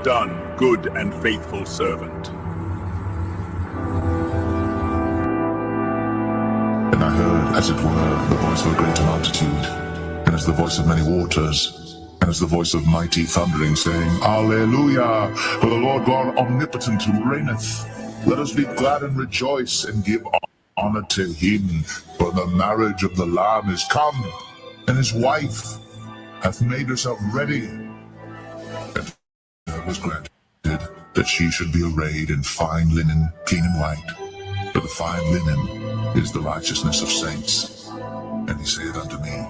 done, good and faithful servant. And I heard, as it were, the voice of a great multitude, and as the voice of many waters, and as the voice of mighty thundering, saying, Alleluia! For the Lord God omnipotent reigneth. Let us be glad and rejoice, and give honor to him. For the marriage of the Lamb is come, and his wife hath made herself ready. And it was granted that she should be arrayed in fine linen, clean and white. For the fine linen is the righteousness of saints. And he saith unto me,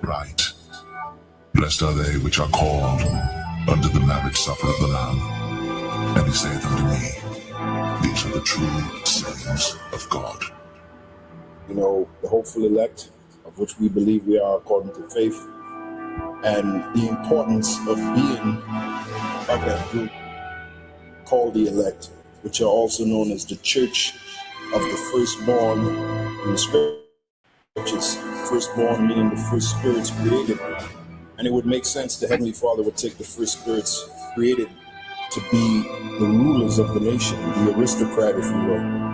Write, blessed are they which are called unto the marriage supper of the Lamb. And he saith unto me, These are the true sayings of God. You know, the hopeful elect, of which we believe we are according to faith, and the importance of being of that group called the elect, which are also known as the church of the firstborn in the scriptures. Firstborn meaning the first spirits created. And it would make sense the Heavenly Father would take the first spirits created to be the rulers of the nation, the aristocrat, if you will.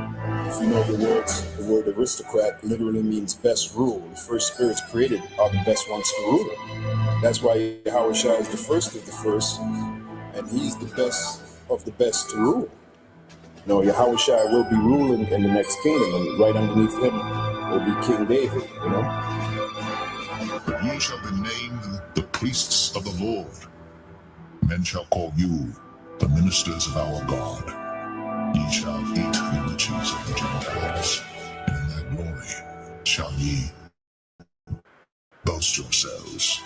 If you know your words, the word aristocrat literally means best rule. The first spirits created are the best ones to rule. That's why Yahushua is the first of the first, and he's the best of the best to rule. You know, Yahushua will be ruling in the next kingdom, and right underneath him will be King David, you know. But ye shall be named the priests of the Lord. Men shall call you the ministers of our God. Ye shall eat the riches of the Gentiles, and in that glory shall ye boast yourselves.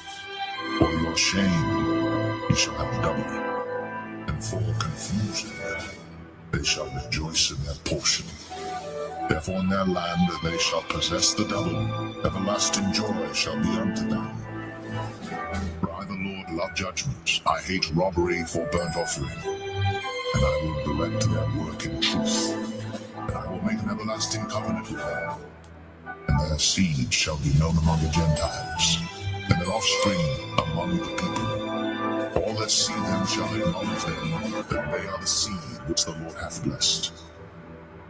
For your shame ye shall have double, and for confusion they shall rejoice in their portion. Therefore in their land they shall possess the double, everlasting joy shall be unto them. For I the Lord love judgment, I hate robbery for burnt offering. And I will direct their work in truth, and I will make an everlasting covenant with them. And their seed shall be known among the Gentiles, and their offspring among the people. All that see them shall acknowledge them, that they are the seed which the Lord hath blessed.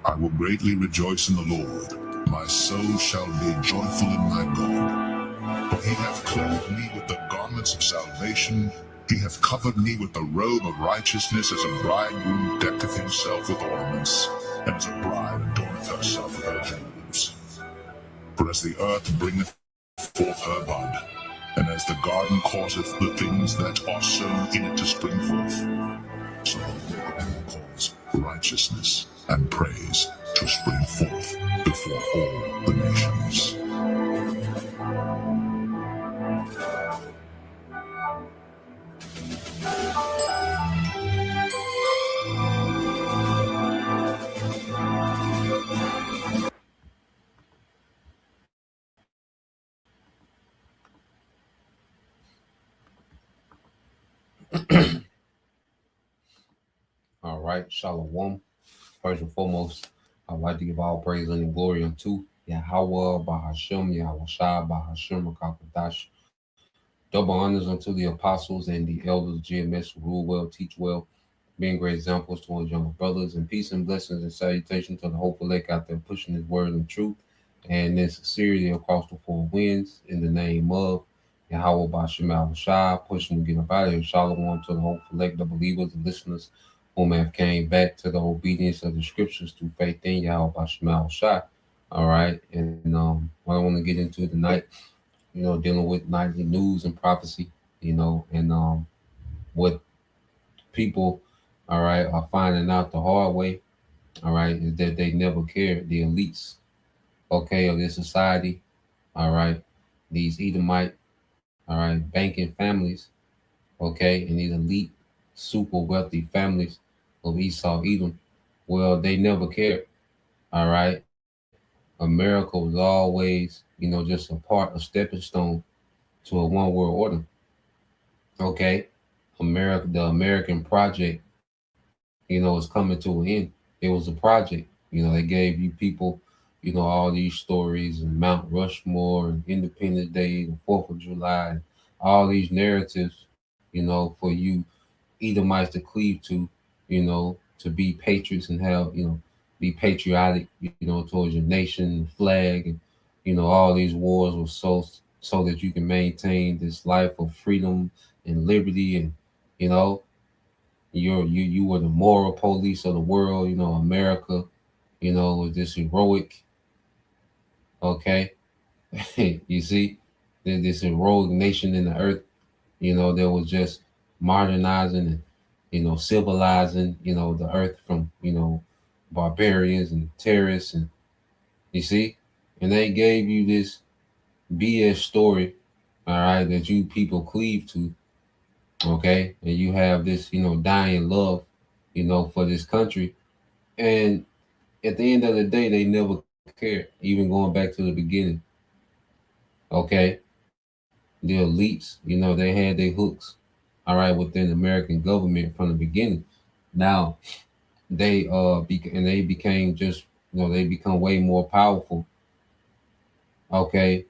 I will greatly rejoice in the Lord. My soul shall be joyful in my God. For he hath clothed me with the garments of salvation. He hath covered me with the robe of righteousness, as a bridegroom decketh himself with ornaments, and as a bride adorneth herself with her jewels. For as the earth bringeth forth her bud, and as the garden causeth the things that are sown in it to spring forth, so the Lord will cause righteousness and praise to spring forth before all the nations. All right, Shalom. First and foremost, I'd like to give all praise and glory unto Yahweh, Bahashem, Yahweh Shai, Bahashem, Rakakadash. Double honors unto the apostles and the elders of GMS who rule well, teach well, being great examples to our younger brothers, and peace and blessings and salutation to the hopeful elect out there pushing his word and truth and in sincerity across the four winds in the name of Yahweh Bashem Al Shai, pushing to get up out of here. Shalom to the hopeful elect, the believers, the listeners who may have came back to the obedience of the scriptures through faith in Yahweh Bashem Al Shai. All right, and what I want to get into tonight, dealing with nightly news and prophecy, and what people, all right, are finding out the hard way, all right, is that they never cared. The elites, okay, of this society, all right, these Edomite, all right, banking families, okay, and these elite, super wealthy families of Esau, Edom, well, they never cared, all right. America was always, just a stepping stone to a one world order. Okay. The American project, is coming to an end. It was a project. They gave you people, all these stories and Mount Rushmore and Independence Day and 4th of July and all these narratives, for you Edomites to cleave to, to be patriots and have, be patriotic, towards your nation, flag, and all these wars were so that you can maintain this life of freedom and liberty, and you know you were the moral police of the world. America, was this heroic, okay. You see, this heroic nation in the earth, that was just modernizing and civilizing, the earth from barbarians and terrorists, and you see, and they gave you this BS story, all right, that you people cleave to, okay, and you have this dying love, for this country, and at the end of the day, they never cared. Even going back to the beginning, okay, the elites, they had their hooks, all right, within the American government from the beginning. Now and they became just they become way more powerful, okay,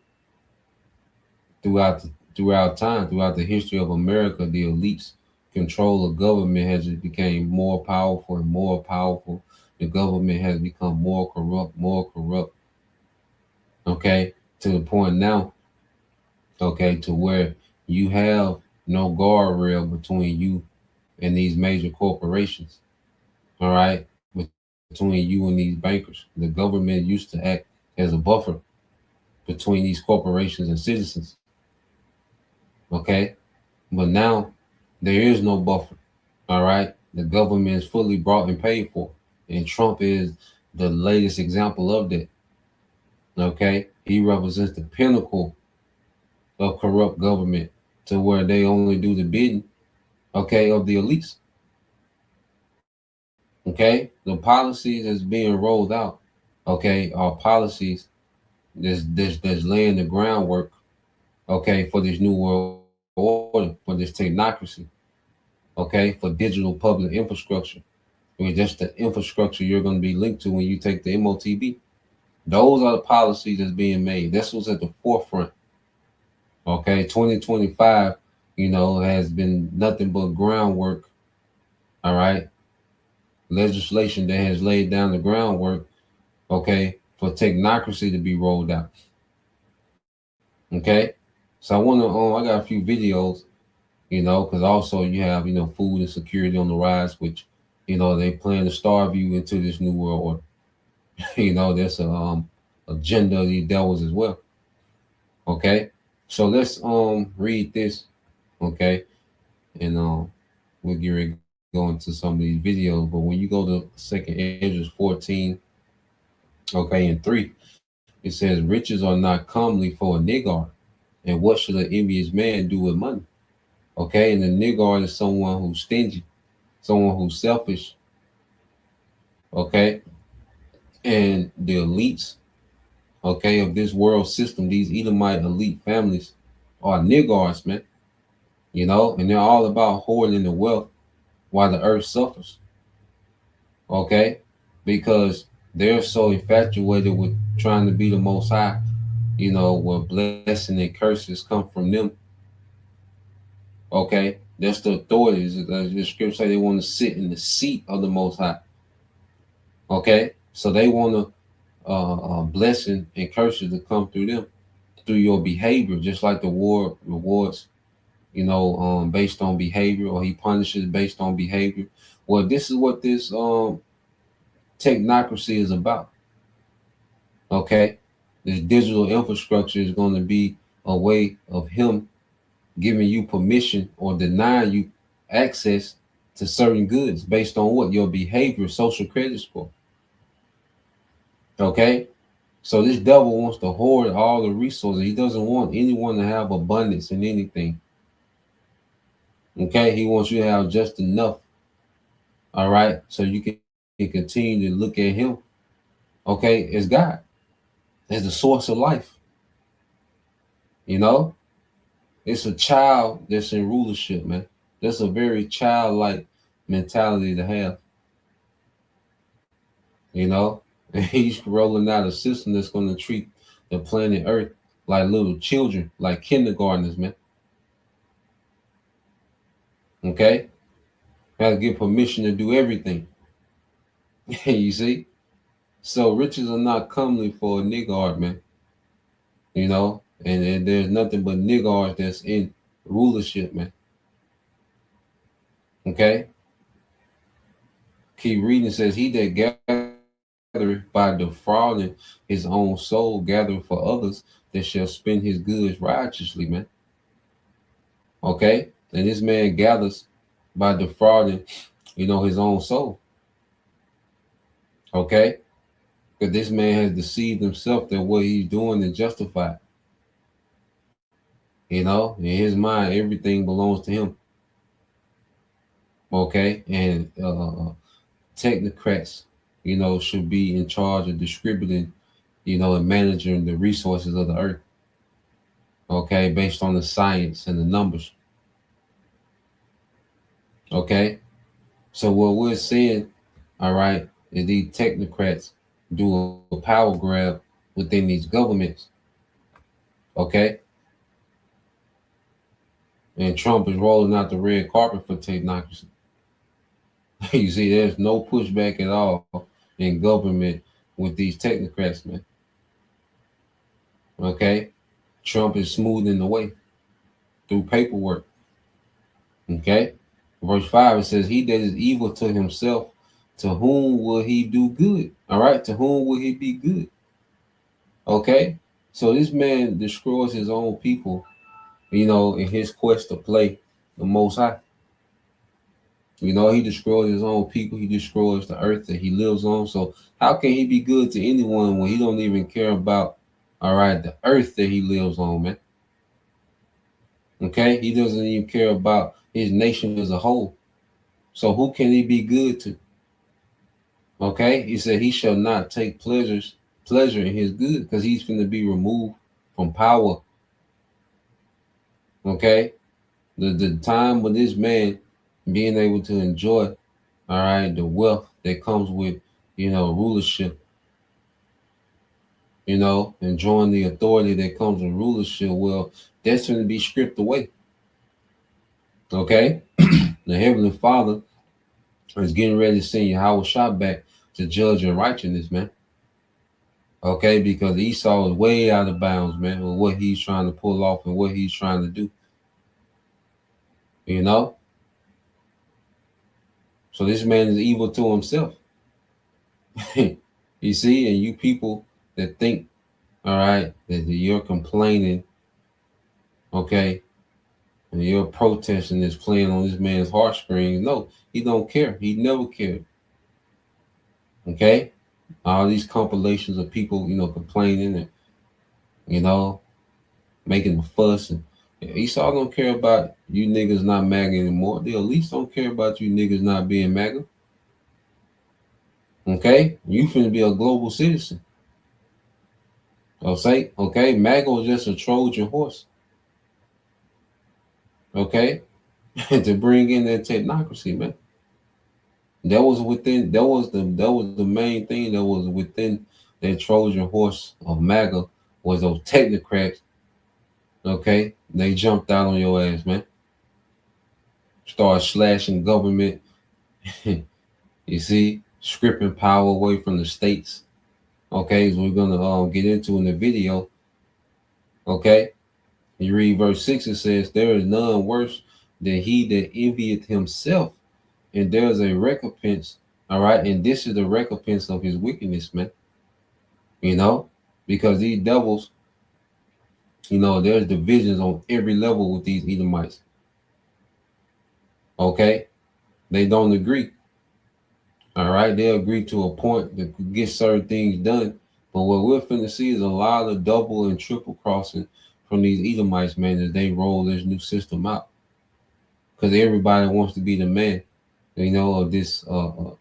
throughout the history of America. The elites control of government has just became more powerful and more powerful. The government has become more corrupt, okay, to the point now, okay, to where you have no guardrail between you and these major corporations, all right, between you and these bankers. The government used to act as a buffer between these corporations and citizens, okay, but now there is no buffer, all right. The government is fully bought and paid for, and Trump is the latest example of that, okay. He represents the pinnacle of corrupt government, to where they only do the bidding, okay, of the elites. Okay, the policies that's being rolled out, okay, are policies that's laying the groundwork, okay, for this new world order, for this technocracy, okay, for digital public infrastructure. I mean, just the infrastructure you're going to be linked to when you take the MOTB. Those are the policies that's being made. That's what's at the forefront. Okay, 2025, has been nothing but groundwork. All right, legislation that has laid down the groundwork, okay, for technocracy to be rolled out. Okay, so I got a few videos, because also you have food insecurity on the rise, which they plan to starve you into this new world order. There's a agenda of these devils as well. Okay, so let's read this, okay, and we'll get ready to go into some of these videos. But when you go to Second Ezra 14, okay, and 3, it says, "Riches are not comely for a niggard, and what should an envious man do with money?" Okay, and the niggard is someone who's stingy, someone who's selfish. Okay, and the elites, okay, of this world system, these Edomite elite families are niggards, man. And they're all about hoarding the wealth while the earth suffers. Okay, because they're so infatuated with trying to be the most high, where blessing and curses come from them. Okay, that's the authorities. The scripture say they want to sit in the seat of the Most High. Okay, so they want to blessing and curses to come through them, through your behavior, just like the Lord rewards, based on behavior, or He punishes based on behavior. Well, this is what this technocracy is about. Okay, this digital infrastructure is going to be a way of Him giving you permission or denying you access to certain goods based on what your behavior, social credit score. Okay, so this devil wants to hoard all the resources. He doesn't want anyone to have abundance in anything. Okay, he wants you to have just enough. All right, so you can continue to look at him, okay, as God, as the source of life. It's a child that's in rulership, man. That's a very childlike mentality to have. And he's rolling out a system that's going to treat the planet Earth like little children, like kindergartners, man. Okay, Has to get permission to do everything. You see? So riches are not comely for a niggard, man. You know, and there's nothing but niggards that's in rulership, man. Okay? Keep reading. It says, he that gathereth by defrauding his own soul, gathereth for others that shall spend his goods righteously, man. Okay? And this man gathers by defrauding, his own soul. Okay? Because this man has deceived himself that what he's doing is justified. In his mind, everything belongs to him. Okay? And technocrats, should be in charge of distributing, and managing the resources of the earth. Okay? Based on the science and the numbers. Okay? So what we're seeing, all right, is these technocrats do a power grab within these governments. Okay? And Trump is rolling out the red carpet for technocracy. You see, there's no pushback at all in government with these technocrats, man. Okay? Trump is smoothing the way through paperwork. Okay? Verse 5, it says, he that is evil to himself, to whom will he do good? All right? To whom will he be good? Okay? So this man destroys his own people, in his quest to play the Most High. He destroys his own people. He destroys the earth that he lives on. So how can he be good to anyone when he don't even care about, all right, the earth that he lives on, man? Okay? He doesn't even care about his nation as a whole. So who can he be good to? Okay? He said he shall not take pleasure in his good, because he's going to be removed from power. Okay? The time with this man being able to enjoy, all right, the wealth that comes with, rulership, enjoying the authority that comes with rulership, well, that's going to be stripped away. Okay? The Heavenly Father is getting ready to send Yahweh Shah back to judge in righteousness, man. Okay? Because Esau is way out of bounds, man, with what he's trying to pull off and what he's trying to do. So this man is evil to himself. You see, and you people that think, all right, that you're complaining, okay, and you're protesting is playing on this man's heartstrings. No, he don't care. He never cared. Okay? All these compilations of people, complaining and, making a fuss. And Esau don't care about you niggas not MAGA anymore. They at least don't care about you niggas not being MAGA. Okay? You finna be a global citizen. Okay, MAGA was just a Trojan horse. Okay? To bring in that technocracy, man. That was the main thing that was within that Trojan horse of MAGA, was those technocrats. Okay? They jumped out on your ass, man. Start slashing government. You see, stripping power away from the states. Okay, so we're gonna get into in the video. Okay, you read verse 6, it says, there is none worse than he that envieth himself, and there is a recompense. All right, and this is the recompense of his wickedness, man. Because these devils, there's divisions on every level with these Edomites. Okay, they don't agree. All right, they agree to a point to get certain things done. But what we're finna see is a lot of double and triple crossing from these Edomites, man, as they roll this new system out. Because everybody wants to be the man, of this, what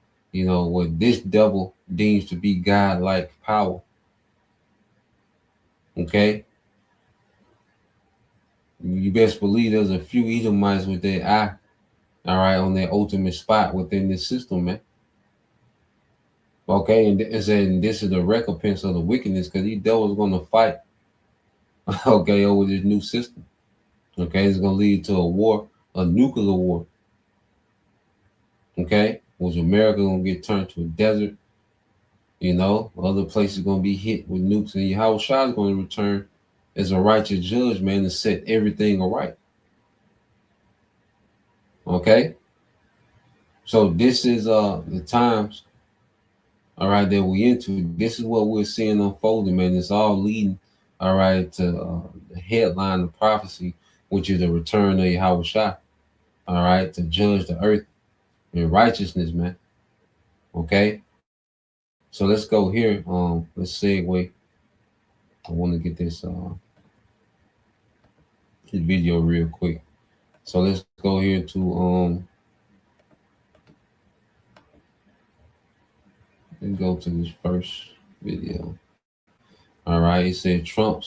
this devil deems to be God-like power. Okay? You best believe there's a few Edomites with their eye, all right, on their ultimate spot within this system, man. Okay, and this is the recompense of the wickedness, because these devils are going to fight, okay, over this new system. Okay, it's going to lead to a war, a nuclear war. Okay, was America gonna get turned to a desert? You know, other places gonna be hit with nukes, and Yahweh Shah is gonna return as a righteous judge, man, to set everything aright. Okay, so this is the times, all right, that we into. This is what we're seeing unfolding, man. It's all leading, all right, to the headline of prophecy, which is the return of Yahweh Shah, all right, to judge the earth in righteousness, man. Okay, so let's go here. Let's segue. I want to get this video real quick. So let's go here to and go to this first video. All right, it said Trump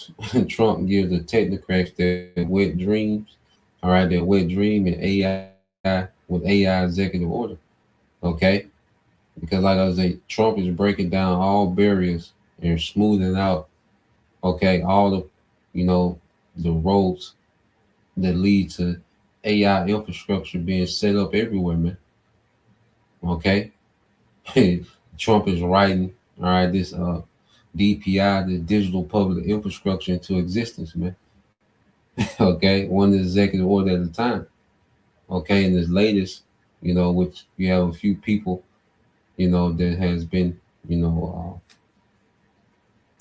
gives the technocrats their wet dreams. All right, their wet dream and AI with AI executive order. Okay, because like I say, Trump is breaking down all barriers and smoothing out. Okay, all the the roads that lead to AI infrastructure being set up everywhere, man. Okay, Trump is writing, all right, this DPI, the digital public infrastructure, into existence, man. Okay, one executive order at a time. Okay, and this latest, which you have a few people, that has been,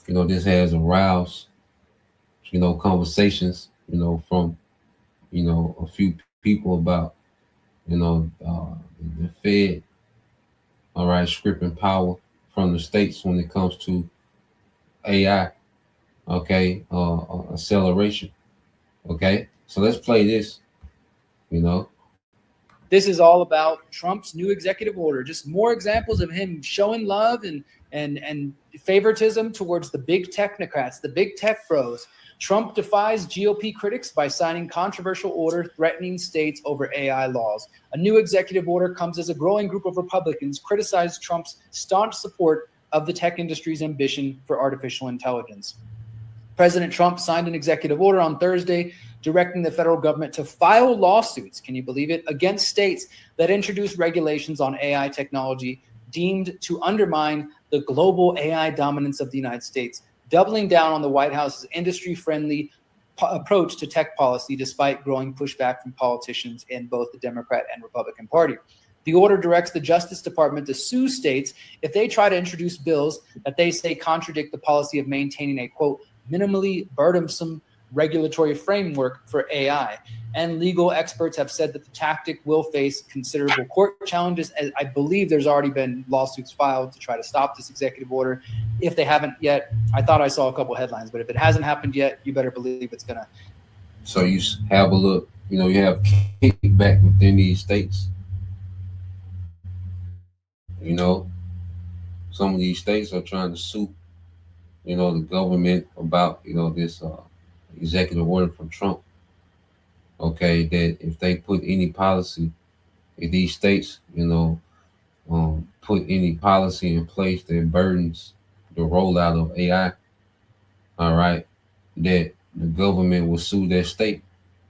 this has aroused, conversations, from, a few people about, the Fed, all right, stripping power from the states when it comes to AI, okay, acceleration. Okay, so let's play this. This is all about Trump's new executive order. Just more examples of him showing love and favoritism towards the big technocrats, the big tech bros. Trump defies GOP critics by signing controversial order threatening states over AI laws. A new executive order comes as a growing group of Republicans criticize Trump's staunch support of the tech industry's ambition for artificial intelligence. President Trump signed an executive order on Thursday directing the federal government to file lawsuits, can you believe it, against states that introduce regulations on AI technology deemed to undermine the global AI dominance of the United States, doubling down on the White House's industry-friendly approach to tech policy despite growing pushback from politicians in both the Democrat and Republican Party. The order directs the Justice Department to sue states if they try to introduce bills that they say contradict the policy of maintaining a, quote, minimally burdensome regulatory framework for AI. And legal experts have said that the tactic will face considerable court challenges. As I believe there's already been lawsuits filed to try to stop this executive order. If they haven't yet, I thought I saw a couple headlines, but if it hasn't happened yet, you better believe it's gonna. So you have a look, you have kickback within these states. Some of these states are trying to sue, the government about, this executive order from Trump. Okay, that if they put any policy, if these states, put any policy in place that burdens the rollout of AI, all right, that the government will sue their state.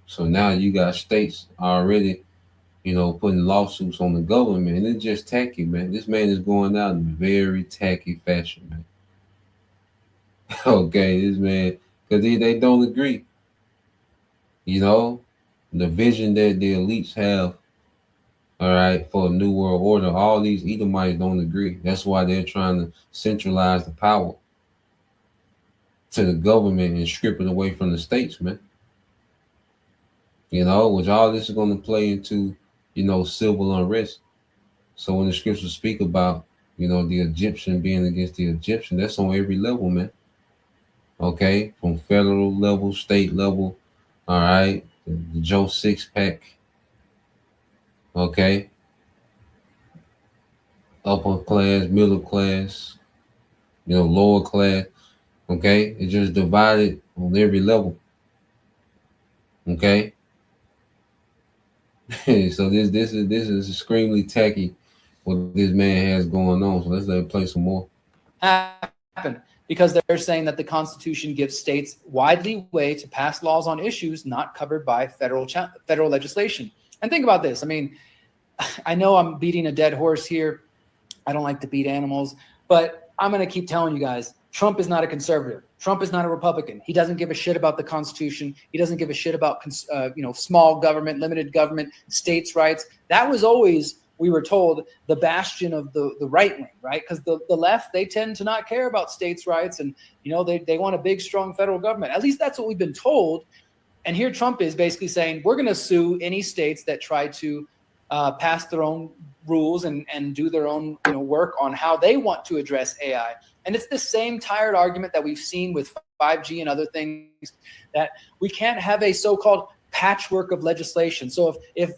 So now you got states already, putting lawsuits on the government, and it's just tacky, man. This man is going out in very tacky fashion, man. Okay, this man, because they don't agree. The vision that the elites have, all right, for a new world order, all these Edomites don't agree. That's why they're trying to centralize the power to the government and strip it away from the states, man. Which all this is going to play into, civil unrest. So when the scriptures speak about, the Egyptian being against the Egyptian, that's on every level, man. Okay, from federal level, state level, all right, the Joe Six-Pack, okay, upper class, middle class, lower class, okay, it's just divided on every level, okay. So this is extremely tacky what this man has going on. So let's let it play some more. Happen because they're saying that the Constitution gives states wide leeway to pass laws on issues not covered by federal legislation. And think about this. I mean, I know I'm beating a dead horse here. I don't like to beat animals, but I'm going to keep telling you guys, Trump is not a conservative. Trump is not a Republican. He doesn't give a shit about the Constitution. He doesn't give a shit about, small government, limited government, states' rights. That was always, we were told, the bastion of the right wing, right? Because the left, they tend to not care about states' rights, and they want a big, strong federal government. At least that's what we've been told. And here Trump is basically saying, we're going to sue any states that try to pass their own rules and do their own work on how they want to address AI. And it's the same tired argument that we've seen with 5G and other things, that we can't have a so-called patchwork of legislation. So if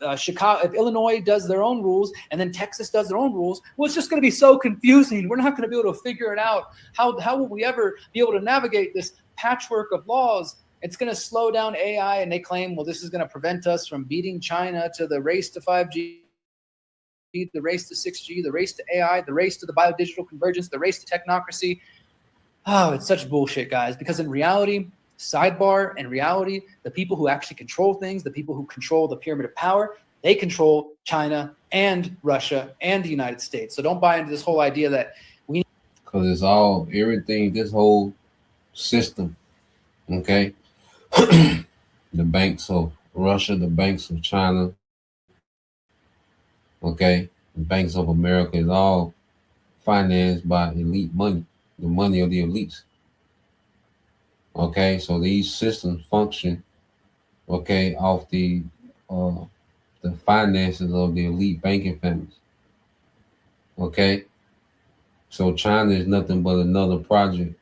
Illinois does their own rules and then Texas does their own rules, well, it's just going to be so confusing. We're not going to be able to figure it out. How will we ever be able to navigate this patchwork of laws? It's going to slow down AI, and they claim, well, this is going to prevent us from beating China to the race to 5G, the race to 6G, the race to AI, the race to the biodigital convergence, the race to technocracy. Oh, it's such bullshit, guys, because in reality, sidebar, in reality, the people who actually control things, the people who control the pyramid of power, they control China and Russia and the United States. So don't buy into this whole idea that we... Because it's all, everything, this whole system, okay? The banks of Russia, the banks of China, okay, the banks of America is all financed by elite money, the money of the elites. Okay, so these systems function, okay, off the finances of the elite banking families. Okay, so China is nothing but another project.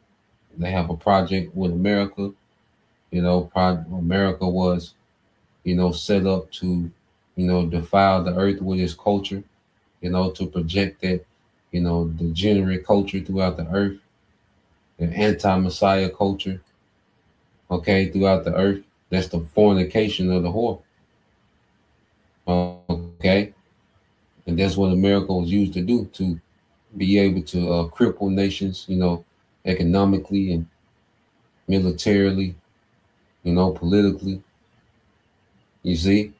They have a project with America. America was, set up to, defile the earth with its culture, to project that, degenerate culture throughout the earth, the anti-Messiah culture, okay, throughout the earth. That's the fornication of the whore. Okay, and that's what America was used to do, to be able to cripple nations, economically and militarily, politically. You see,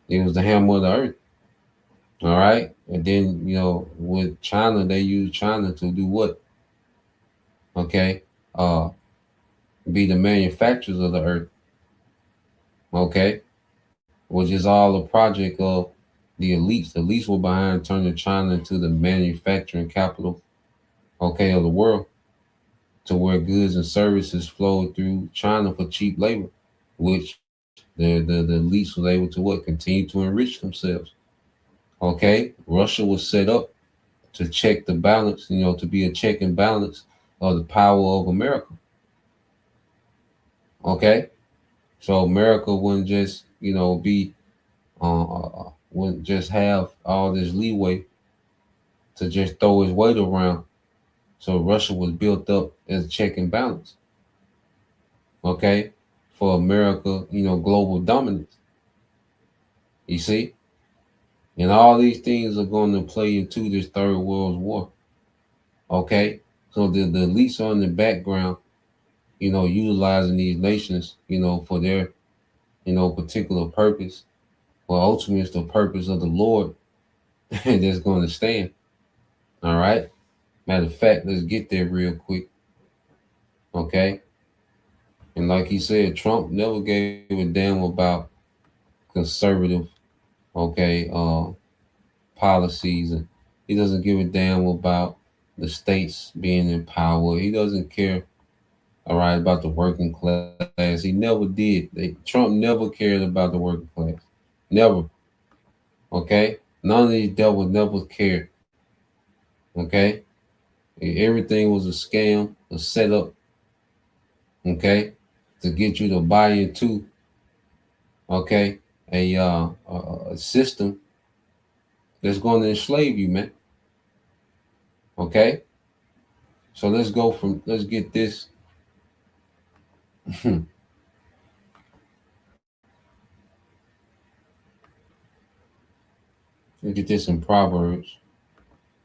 it was the hammer of the earth. All right, and then with China, they used China to do what? Okay, be the manufacturers of the earth. Okay, which is all a project of the elites. The elites were behind turning China into the manufacturing capital, okay, of the world, to where goods and services flowed through China for cheap labor, which the elites was able to what? Continue to enrich themselves. Okay, Russia was set up to check the balance, to be a check and balance of the power of America. Okay, so America wouldn't just, wouldn't just have all this leeway to just throw his weight around. So Russia was built up as a check and balance. Okay, for America, global dominance. You see, and all these things are going to play into this Third World War. Okay, so the elites are in the background, utilizing these nations, for their, particular purpose. Well, ultimately, it's the purpose of the Lord that's going to stand. All right. Matter of fact, let's get there real quick. Okay. And like he said, Trump never gave a damn about conservative, okay, policies, and he doesn't give a damn about the states being in power. He doesn't care, all right, about the working class. He never did. Trump never cared about the working class. Never. Okay? None of these devils never cared. Okay? Everything was a scam, a setup, okay, to get you to buy into, okay, a system that's going to enslave you, man. Okay? So let's get this. Let's get this in Proverbs.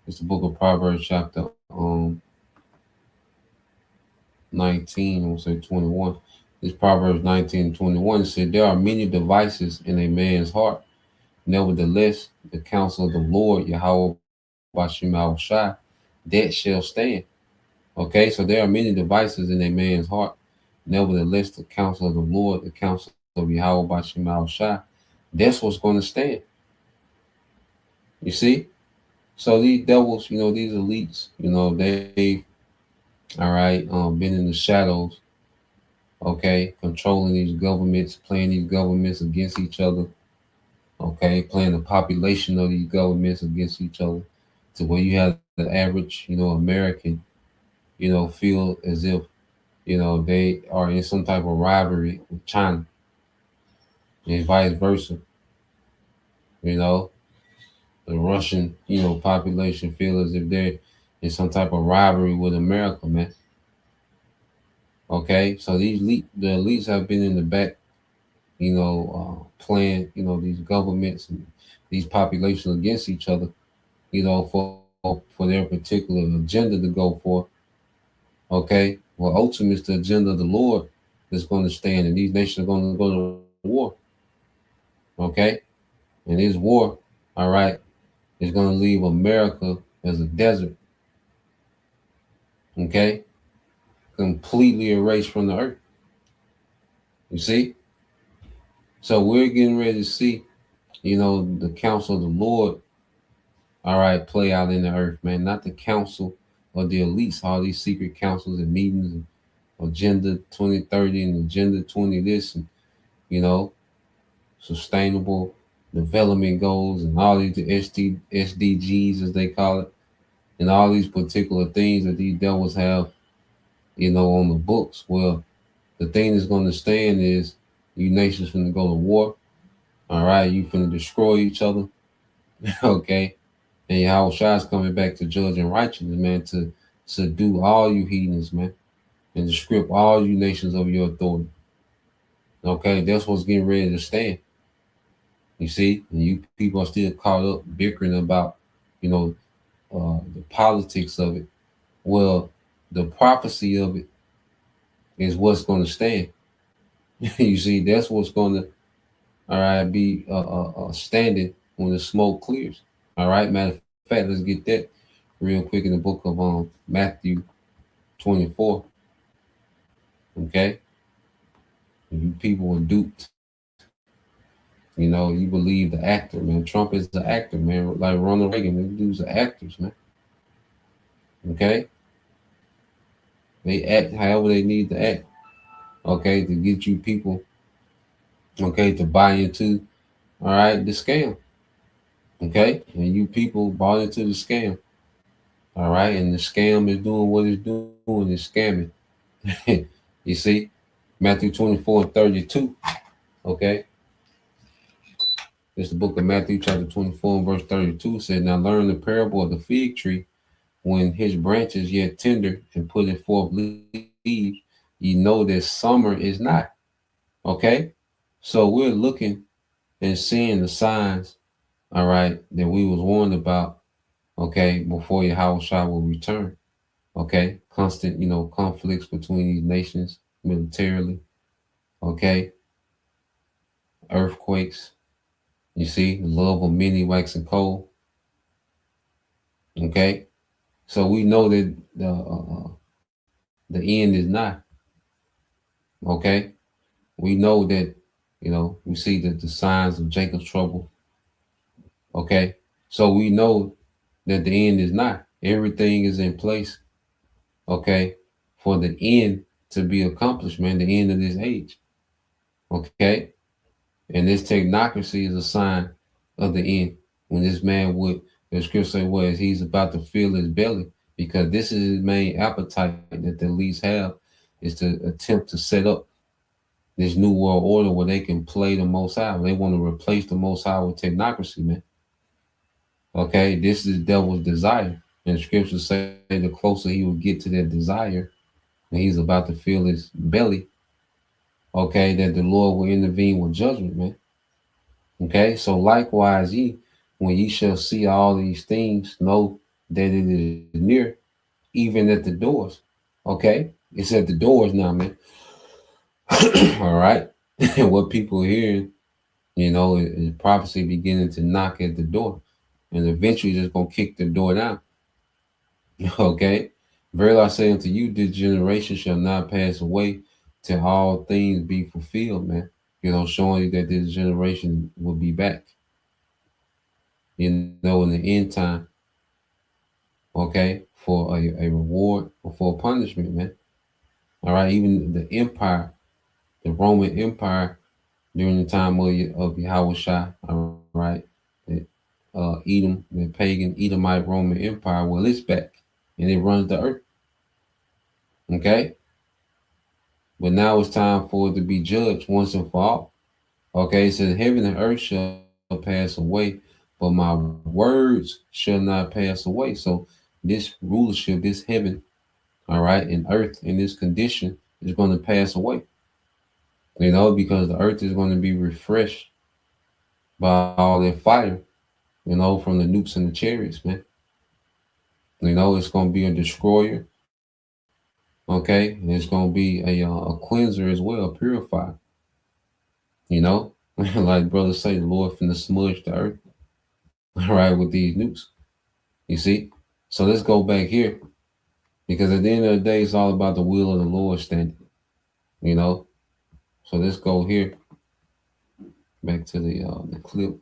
It's the book of Proverbs, chapter 19, I will say 21. This Proverbs 19 and 21 said, there are many devices in a man's heart, Nevertheless, the counsel of the Lord, Yahweh Bashim Shai, that shall stand. Okay, so there are many devices in a man's heart. Nevertheless, the counsel of the Lord, the counsel of Yahweh Bashim Shai, that's what's going to stand. You see? So these devils, these elites, they, all right, been in the shadows, okay, controlling these governments, playing these governments against each other, okay, playing the population of these governments against each other, to where you have the average, American, feel as if, they are in some type of rivalry with China and vice versa. You know, the Russian, population feel as if they're in some type of rivalry with America, man. Okay, so the elites have been in the back, playing, these governments and these populations against each other, for their particular agenda to go for. Okay, well, ultimately, it's the agenda of the Lord that's going to stand, and these nations are going to go to war. Okay, and this war, all right, is going to leave America as a desert. Okay, completely erased from the earth. You see, so we're getting ready to see, the counsel of the Lord, all right, play out in the earth, man. Not the counsel of the elites, all these secret councils and meetings and Agenda 2030 and Agenda 20 this and, you know, sustainable development goals and all these SDGs as they call it, and all these particular things that these devils have, on the books. Well, the thing that's going to stand is you nations finna go to war. All right, you finna destroy each other. Okay, and Yahweh Shai is coming back to judge and righteousness, man, to subdue all you heathens, man, and to strip all you nations of your authority. Okay, that's what's getting ready to stand. You see, and you people are still caught up bickering about, the politics of it. Well, the prophecy of it is what's going to stand. You see, that's what's going to, all right, be standing when the smoke clears. All right, matter of fact, let's get that real quick in the book of Matthew 24. Okay, you people were duped. You believe the actor, man. Trump is the actor, man. Like Ronald Reagan, these dudes are actors, man. Okay, they act however they need to act. Okay, to get you people, okay, to buy into, all right, the scam. Okay, and you people bought into the scam. All right, and the scam is doing what it's doing, it's scamming. You see, Matthew 24 and 32. Okay, it's the book of Matthew, chapter 24, and verse 32 said, "Now learn the parable of the fig tree. When his branches yet tender and putting forth leaves, ye know that summer is not." Okay, so we're looking and seeing the signs, all right, that we was warned about, okay, before Yahweh Shai will return. Okay, constant, conflicts between these nations militarily. Okay, earthquakes. You see, the love of many waxing cold. Okay, so we know that the end is not. Okay, we know that, we see that the signs of Jacob's trouble. Okay, so we know that the end is not. Everything is in place. Okay, for the end to be accomplished, man. The end of this age. Okay, and this technocracy is a sign of the end. When this man would, the scripture say, was he's about to fill his belly, because this is his main appetite that the elites have, is to attempt to set up this new world order where they can play the Most High. They want to replace the Most High with technocracy, man. Okay, this is the devil's desire. And the scriptures say the closer he will get to that desire, and he's about to fill his belly, okay, that the Lord will intervene with judgment, man. Okay, so likewise, when ye shall see all these things, know that it is near, even at the doors. Okay, it's at the doors now, man. All right, and what people are hearing, Prophecy beginning to knock at the door, and eventually just gonna kick the door down. Okay, verily I say unto you, this generation shall not pass away till all things be fulfilled, man. Showing you that this generation will be back. In the end time, okay, for a reward or for a punishment, man. All right, even the empire, the Roman Empire during the time of Yahushua, all right, Edom, the pagan Edomite Roman Empire, well, it's back and it runs the earth, okay? But now it's time for it to be judged once and for all. Okay, it says, heaven and earth shall pass away, but my words shall not pass away. So this rulership, this heaven, all right, and earth in this condition is going to pass away. Because the earth is going to be refreshed by all that fire, from the nukes and the chariots, man. It's going to be a destroyer, okay? And it's going to be a cleanser as well, a purifier, like brothers say, the Lord finna smudge the earth, all right, with these nukes. You see? So let's go back here, because at the end of the day, it's all about the will of the Lord standing, you know? So let's go here, back to the clip.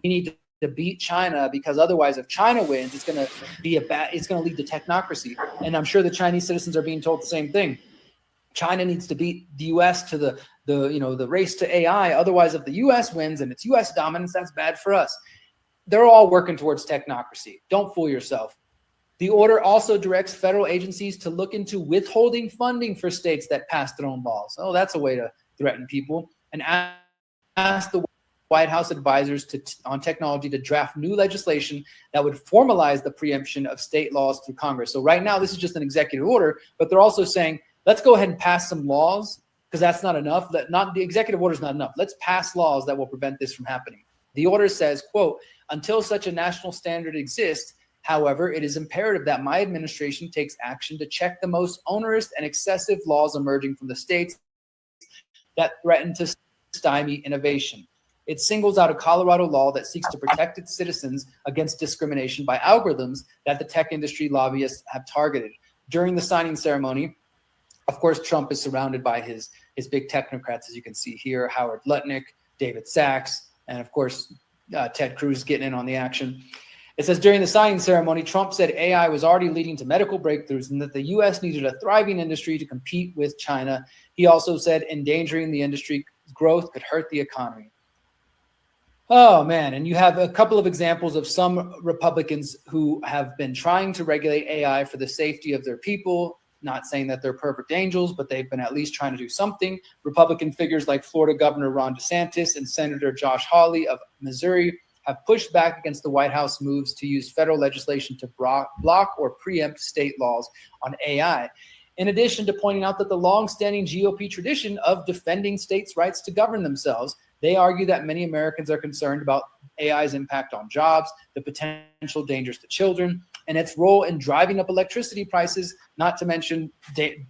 We need to beat China, because otherwise, if China wins, it's going to be it's going to lead to technocracy. And I'm sure the Chinese citizens are being told the same thing. China needs to beat the U.S. to the race to AI. Otherwise, if the U.S. wins and it's U.S. dominance, that's bad for us. They're all working towards technocracy. Don't fool yourself. The order also directs federal agencies to look into withholding funding for states that pass their own laws. Oh, that's a way to threaten people. And ask the White House advisors on technology to draft new legislation that would formalize the preemption of state laws through Congress. So right now, this is just an executive order, but they're also saying, let's go ahead and pass some laws, because that's not enough. The executive order is not enough. Let's pass laws that will prevent this from happening. The order says, quote, until such a national standard exists, however, it is imperative that my administration takes action to check the most onerous and excessive laws emerging from the states that threaten to stymie innovation. It singles out a Colorado law that seeks to protect its citizens against discrimination by algorithms that the tech industry lobbyists have targeted. During the signing ceremony, of course, Trump is surrounded by his big technocrats, as you can see here, Howard Lutnick, David Sachs, and of course, Ted Cruz getting in on the action. It says, during the signing ceremony, Trump said AI was already leading to medical breakthroughs and that the U.S. needed a thriving industry to compete with China. He also said endangering the industry's growth could hurt the economy. Oh, man. And you have a couple of examples of some Republicans who have been trying to regulate AI for the safety of their people. Not saying that they're perfect angels, but they've been at least trying to do something. Republican figures like Florida Governor Ron DeSantis and Senator Josh Hawley of Missouri have pushed back against the White House moves to use federal legislation to block or preempt state laws on AI. In addition to pointing out that the longstanding GOP tradition of defending states' rights to govern themselves, they argue that many Americans are concerned about AI's impact on jobs, the potential dangers to children, and its role in driving up electricity prices, not to mention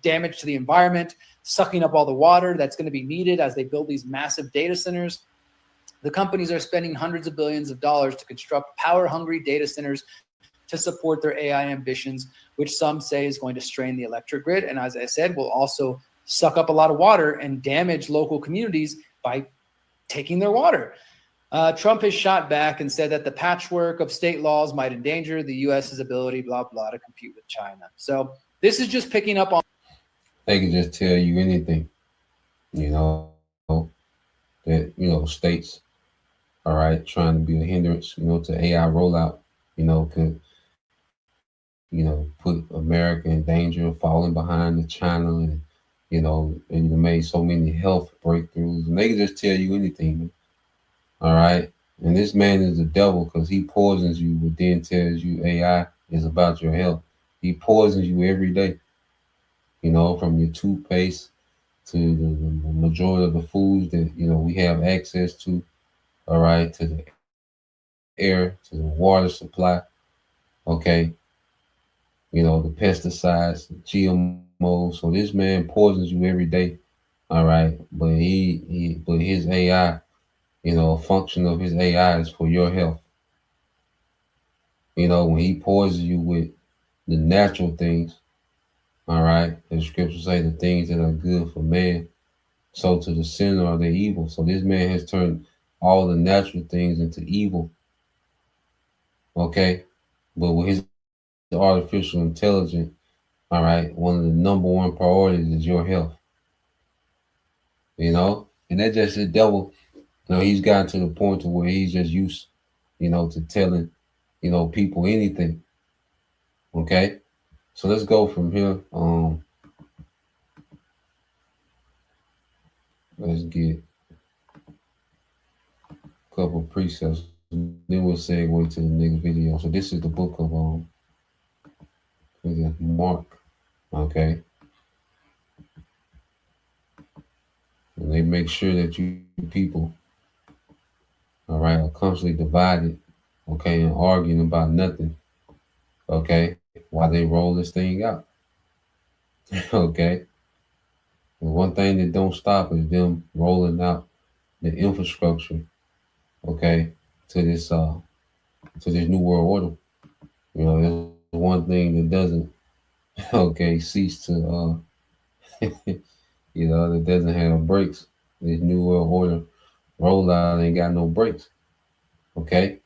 damage to the environment, sucking up all the water that's going to be needed as they build these massive data centers. The companies are spending hundreds of billions of dollars to construct power-hungry data centers to support their AI ambitions, which some say is going to strain the electric grid. And as I said, will also suck up a lot of water and damage local communities by taking their water. Trump has shot back and said that the patchwork of state laws might endanger the U.S.'s ability, blah, blah, to compete with China. So this is just picking up on. They can just tell you anything, that, states, all right, trying to be a hindrance, to AI rollout, could, put America in danger of falling behind the China and, and made so many health breakthroughs. And they can just tell you anything. All right. And this man is the devil, because he poisons you, but then tells you AI is about your health. He poisons you every day, from your toothpaste to the majority of the foods that, we have access to, all right, to the air, to the water supply, okay, the pesticides, the GMOs. So this man poisons you every day, All right, but but his AI, a function of his AI is for your health. When he poisons you with the natural things, all right, the scriptures say the things that are good for man, so to the sinner are they evil. So this man has turned all the natural things into evil, okay? But with his artificial intelligence, all right, one of the number one priorities is your health, and that's just the devil. He's gotten to the point to where he's just used, to telling, people anything, okay? So let's go from here. Let's get a couple precepts, then we'll segue to the next video. So this is the book of is it Mark, okay? And they make sure that you people, all right, are constantly divided, okay, and arguing about nothing, okay, while they roll this thing out, okay. And one thing that don't stop is them rolling out the infrastructure, okay, to this new world order. There's one thing that doesn't, okay, cease to, that doesn't have brakes. This new world order rollout ain't got no brakes, okay.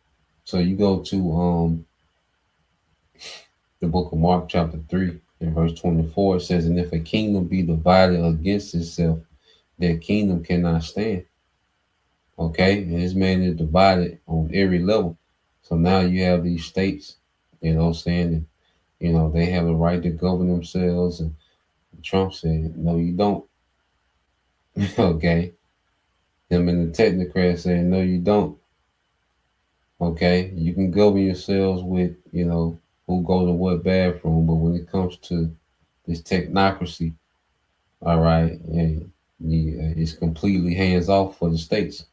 So you go to the book of Mark, chapter 3, and verse 24, it says, "And if a kingdom be divided against itself, that kingdom cannot stand." Okay, and this man is divided on every level. So now you have these states, saying that, they have a right to govern themselves. And Trump said, no, you don't. Okay. Them and the technocrats saying, no, you don't. Okay. You can govern yourselves with, who goes to what bathroom. But when it comes to this technocracy, all right, it's completely hands off for the states.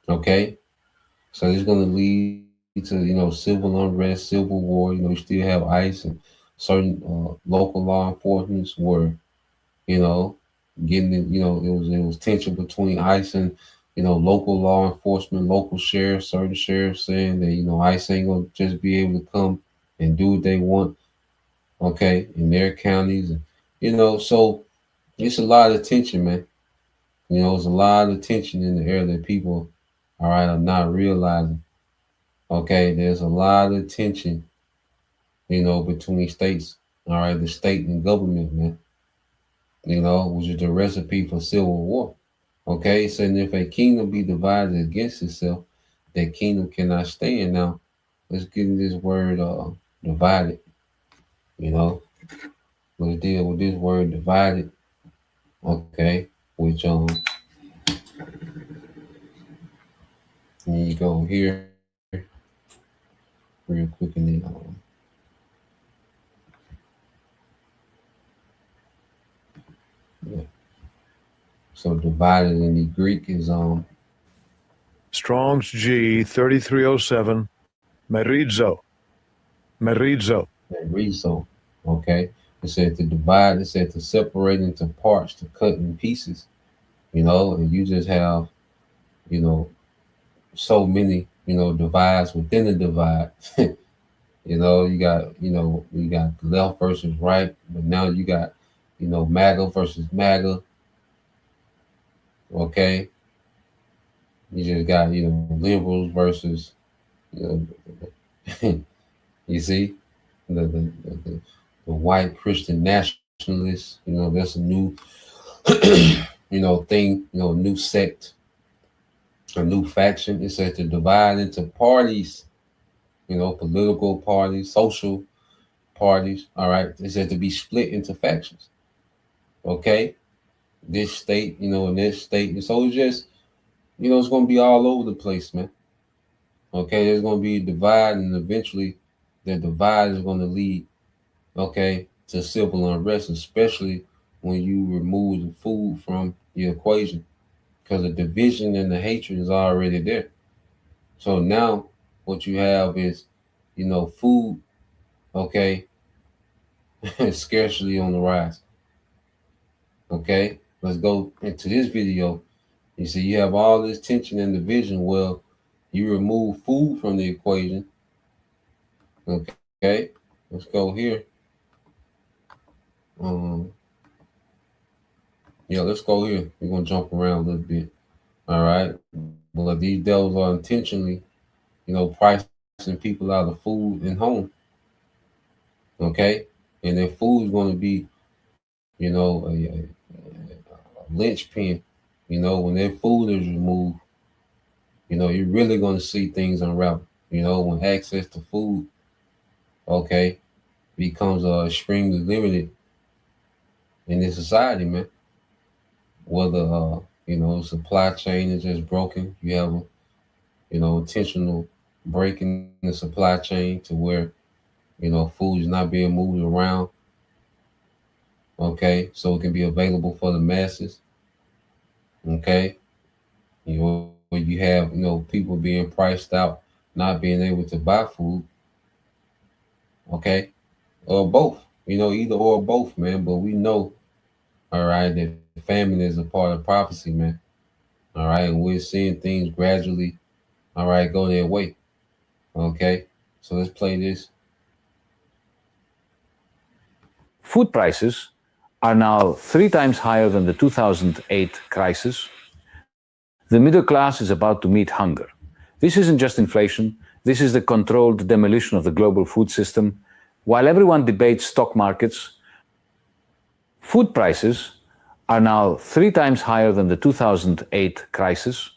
Okay. So it's going to lead to, civil unrest, civil war. You still have ICE and certain local law enforcement where, getting it, it was tension between ICE and, local law enforcement, local sheriffs, certain sheriffs saying that, ICE ain't going to just be able to come and do what they want, okay, in their counties. And, so it's a lot of tension, man. It's a lot of tension in the air that people, all right, are not realizing. Okay, there's a lot of tension, between states. All right, the state and government, man. Which is the recipe for civil war. Okay, so if a kingdom be divided against itself, that kingdom cannot stand. Now, let's get in this word divided. You know, let's deal with this word divided. Okay, which you go here real quick and then yeah. So divided in the Greek is Strong's G 3307 merizo. Merizo. Okay, it said to divide. It said to separate into parts, to cut in pieces. And you just have, so many, divides within the divide. You got left versus right, but now you got, MAGA versus MAGA. Okay, you just got, liberals versus, you know, you see, the white Christian nationalists. That's a new, thing. New sect, a new faction. It says to divide into parties. Political parties, social parties. All right, it said to be split into factions. Okay, this state, and this state. And so it's just, it's going to be all over the place, man. Okay, there's going to be a divide, and eventually, the divide is going to lead, okay, to civil unrest, especially when you remove the food from the equation, because the division and the hatred is already there. So now, what you have is, food, okay, scarcity on the rise. Okay, let's go into this video. You see, you have all this tension and division. Well, you remove food from the equation. Okay, let's go here. Yeah, let's go here. We're gonna jump around a little bit. All right. Well, these devils are intentionally, pricing people out of food and home. Okay, and their food is going to be, a linchpin. When their food is removed, you're really going to see things unravel. When access to food, okay, becomes extremely limited in this society, man. Whether supply chain is just broken, you have a intentional break in the supply chain to where food is not being moved around. Okay, so it can be available for the masses. Okay, you have people being priced out, not being able to buy food. Okay, or both. Either or both, man. But we know, all right, that famine is a part of prophecy, man. All right, and we're seeing things gradually, all right, go their way. Okay, so let's play this. Food prices are now 3 times higher than the 2008 crisis. The middle class is about to meet hunger. This isn't just inflation, this is the controlled demolition of the global food system. While everyone debates stock markets, food prices are now 3 times higher than the 2008 crisis.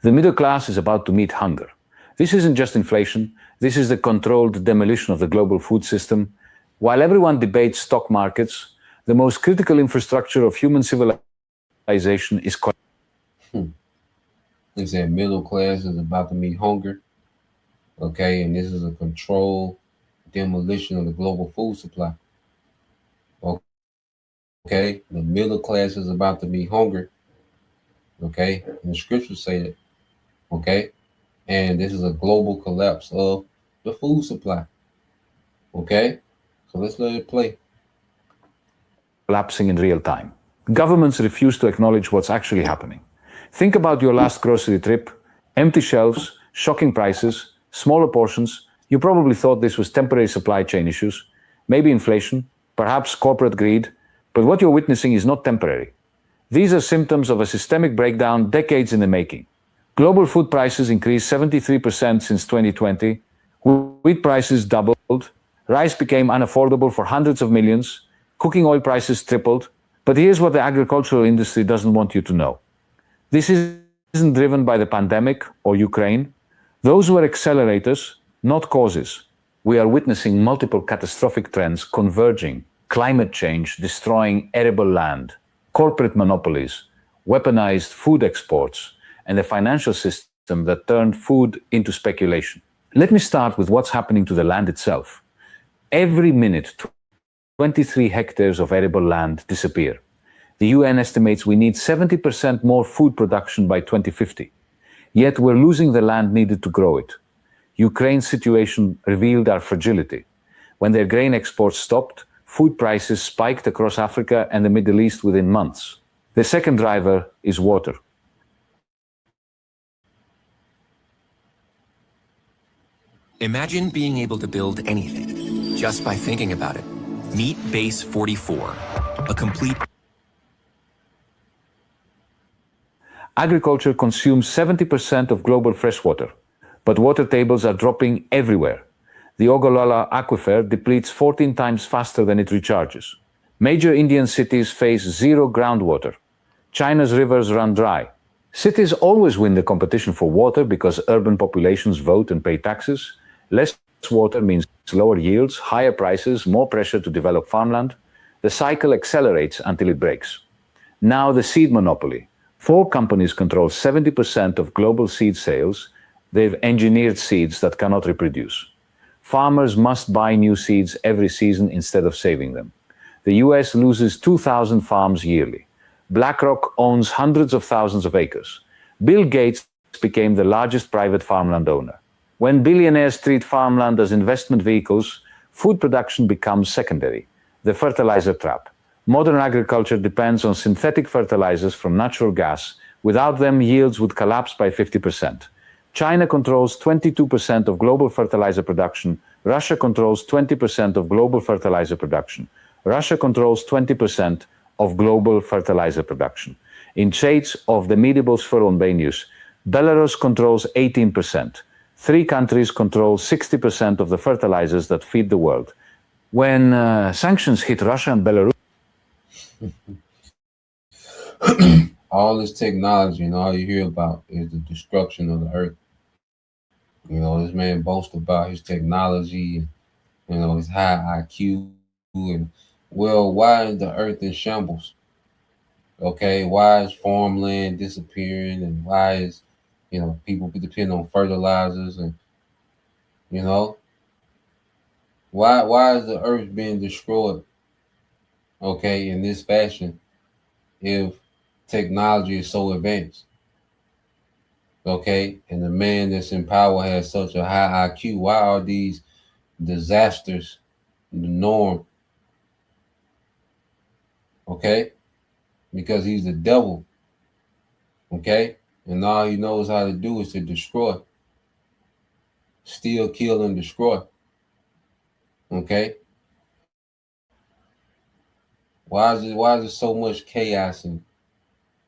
The middle class is about to meet hunger. This isn't just inflation, this is the controlled demolition of the global food system. While everyone debates stock markets, the most critical infrastructure of human civilization is They said middle class is about to meet hunger. Okay, and this is a controlled demolition of the global food supply. Okay, the middle class is about to meet hunger. Okay, and the scriptures say that. Okay, and this is a global collapse of the food supply. Okay, so let's let it play. collapsing in real time. Governments refuse to acknowledge what's actually happening. Think about your last grocery trip. Empty shelves, shocking prices, smaller portions. You probably thought this was temporary supply chain issues, maybe inflation, perhaps corporate greed, but what you're witnessing is not temporary. These are symptoms of a systemic breakdown decades in the making. Global food prices increased 73% since 2020. Wheat prices doubled. Rice became unaffordable for hundreds of millions. Cooking oil prices tripled. But here's what the agricultural industry doesn't want you to know. This isn't driven by the pandemic or Ukraine. Those were accelerators, not causes. We are witnessing multiple catastrophic trends converging: climate change destroying arable land, corporate monopolies, weaponized food exports, and a financial system that turned food into speculation. Let me start with what's happening to the land itself. Every minute, 23 hectares of arable land disappear. The UN estimates we need 70% more food production by 2050. Yet we're losing the land needed to grow it. Ukraine's situation revealed our fragility. When their grain exports stopped, food prices spiked across Africa and the Middle East within months. The second driver is water. Imagine being able to build anything just by thinking about it. Meet Base 44, a complete... Agriculture consumes 70% of global freshwater, but water tables are dropping everywhere. The Ogallala aquifer depletes 14 times faster than it recharges. Major Indian cities face zero groundwater. China's rivers run dry. Cities always win the competition for water because urban populations vote and pay taxes. Less water means lower yields, higher prices, more pressure to develop farmland. The cycle accelerates until it breaks. Now the seed monopoly. 4 companies control 70% of global seed sales. They've engineered seeds that cannot reproduce. Farmers must buy new seeds every season instead of saving them. The US loses 2,000 farms yearly. BlackRock owns hundreds of thousands of acres. Bill Gates became the largest private farmland owner. When billionaires treat farmland as investment vehicles, food production becomes secondary, the fertilizer trap. Modern agriculture depends on synthetic fertilizers from natural gas. Without them, yields would collapse by 50%. China controls 22% of global fertilizer production. Russia controls 20% of global fertilizer production. Russia controls 20% of global fertilizer production. In shades of the medieval Sphyrolbanius, Belarus controls 18%. 3 countries control 60% of the fertilizers that feed the world. When sanctions hit Russia and Belarus, all this technology and all you hear about is the destruction of the earth. You know, this man boasts about his technology, you know, his high IQ, and well, why is the earth in shambles? Okay, why is farmland disappearing, and why is, you know, people depend on fertilizers, and you know, why is the earth being destroyed? Okay, in this fashion, if technology is so advanced. Okay, and the man that's in power has such a high IQ. Why are these disasters the norm? Okay, because he's the devil. Okay, and all he knows how to do is to destroy, steal, kill, and destroy. Okay, why is it so much chaos and,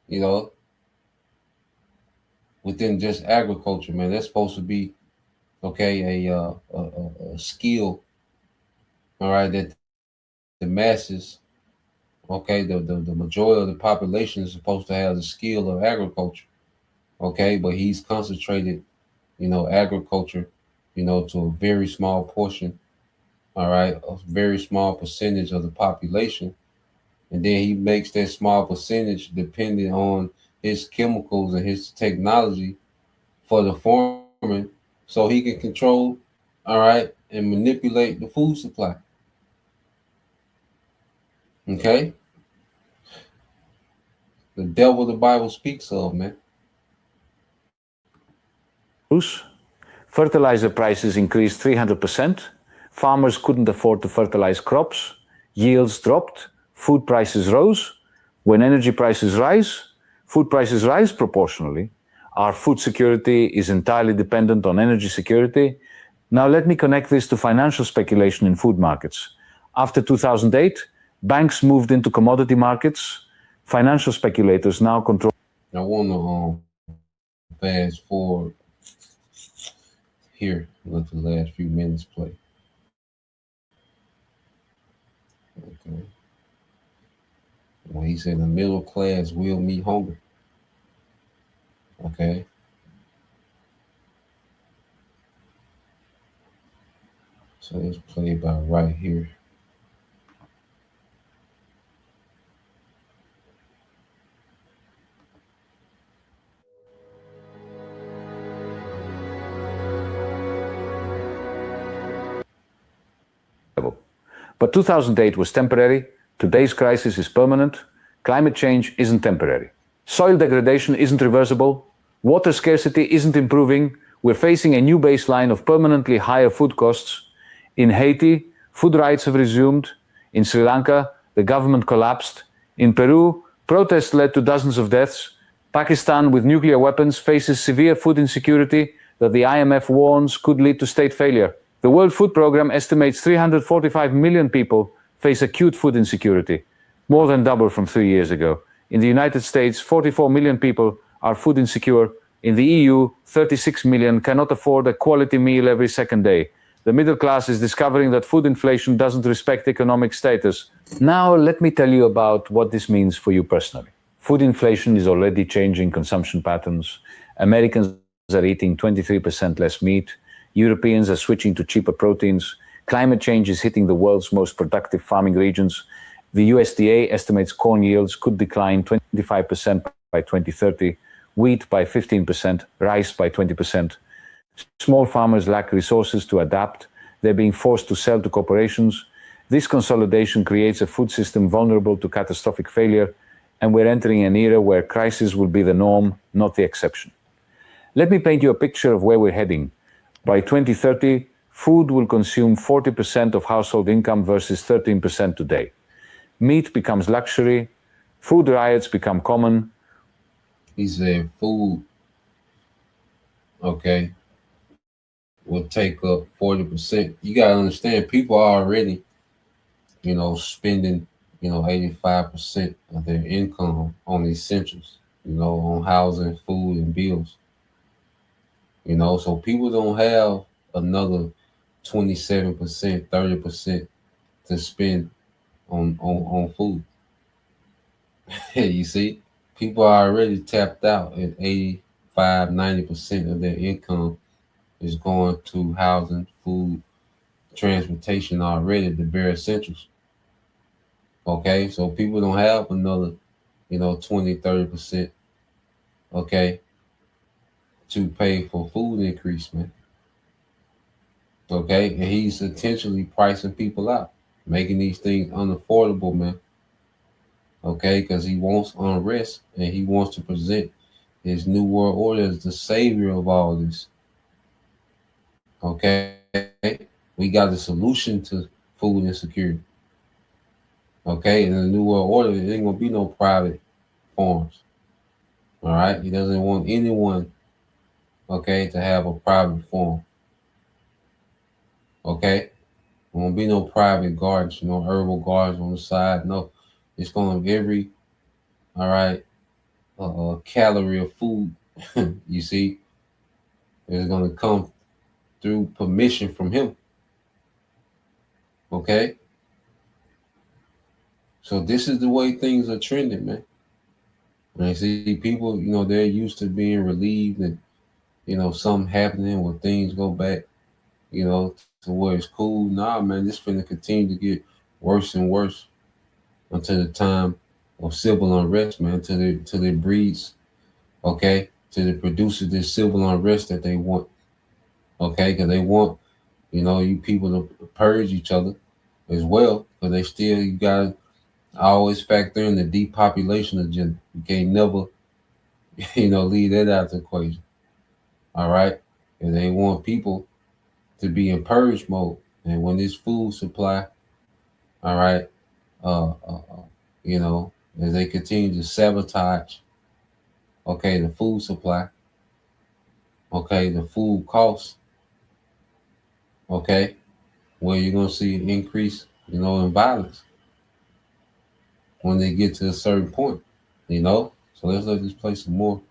you know, within just agriculture, man? That's supposed to be, okay, a skill, all right, that the masses, okay, the majority of the population is supposed to have the skill of agriculture, okay, but he's concentrated, you know, agriculture, you know, to a very small portion, all right, a very small percentage of the population, and then he makes that small percentage dependent on his chemicals and his technology for the farming, so he can control, all right, and manipulate the food supply. Okay, the devil the Bible speaks of, man. fertilizer prices increased 300%. Farmers couldn't afford to fertilize crops. Yields dropped. Food prices rose. When energy prices rise, food prices rise proportionally. Our food security is entirely dependent on energy security. Now let me connect this to financial speculation in food markets. After 2008, banks moved into commodity markets. Financial speculators now control. I want to fast forward here, let the last few minutes play. Okay. When he said the middle class will meet hunger. Okay. So let's play about right here. But 2008 was temporary. Today's crisis is permanent. Climate change isn't temporary. Soil degradation isn't reversible. Water scarcity isn't improving. We're facing a new baseline of permanently higher food costs. In Haiti, food rights have resumed. In Sri Lanka, the government collapsed. In Peru, protests led to dozens of deaths. Pakistan, with nuclear weapons, faces severe food insecurity that the IMF warns could lead to state failure. The World Food Programme estimates 345 million people face acute food insecurity, more than double from 3 years ago. In the United States, 44 million people are food insecure. In the EU, 36 million cannot afford a quality meal every second day. The middle class is discovering that food inflation doesn't respect economic status. Now, let me tell you about what this means for you personally. Food inflation is already changing consumption patterns. Americans are eating 23% less meat. Europeans are switching to cheaper proteins. Climate change is hitting the world's most productive farming regions. The USDA estimates corn yields could decline 25% by 2030, wheat by 15%, rice by 20%. Small farmers lack resources to adapt. They're being forced to sell to corporations. This consolidation creates a food system vulnerable to catastrophic failure, and we're entering an era where crisis will be the norm, not the exception. Let me paint you a picture of where we're heading. By 2030, food will consume 40% of household income versus 13% today. Meat becomes luxury. Food riots become common. He said food, okay, will take up 40%. You gotta understand, people are already, spending, 85% of their income on essentials, on housing, food, and bills. So people don't have another 27%, 30% to spend on food. You see, people are already tapped out at 85, 90% of their income is going to housing, food, transportation already, the bare essentials. Okay, so people don't have another, 20, 30%, okay, to pay for food increase, man. Okay, and he's intentionally pricing people out, making these things unaffordable, man. Okay, because he wants unrest and he wants to present his new world order as the savior of all this. Okay, we got a solution to food insecurity. Okay, in the new world order, there ain't gonna be no private farms. All right, he doesn't want anyone, okay, to have a private farm. Okay, there won't be no private gardens, herbal gardens on the side. No, it's gonna be every, all right, calorie of food, you see, is gonna come through permission from him. Okay, so this is the way things are trending, man. And I see people, they're used to being relieved and, something happening when things go back, to where it's cool. Nah, man, this finna continue to get worse and worse until the time of civil unrest, man, till it breeds, okay, till it produces this civil unrest that they want, okay, because they want, you people to purge each other as well, because they still, you got to always factor in the depopulation agenda. You can't never, leave that out of the equation. All right. And they want people to be in purge mode. And when this food supply, all right, as they continue to sabotage, okay, the food supply, okay, the food costs, okay, where you're going to see an increase, in violence when they get to a certain point, So let's let this play some more.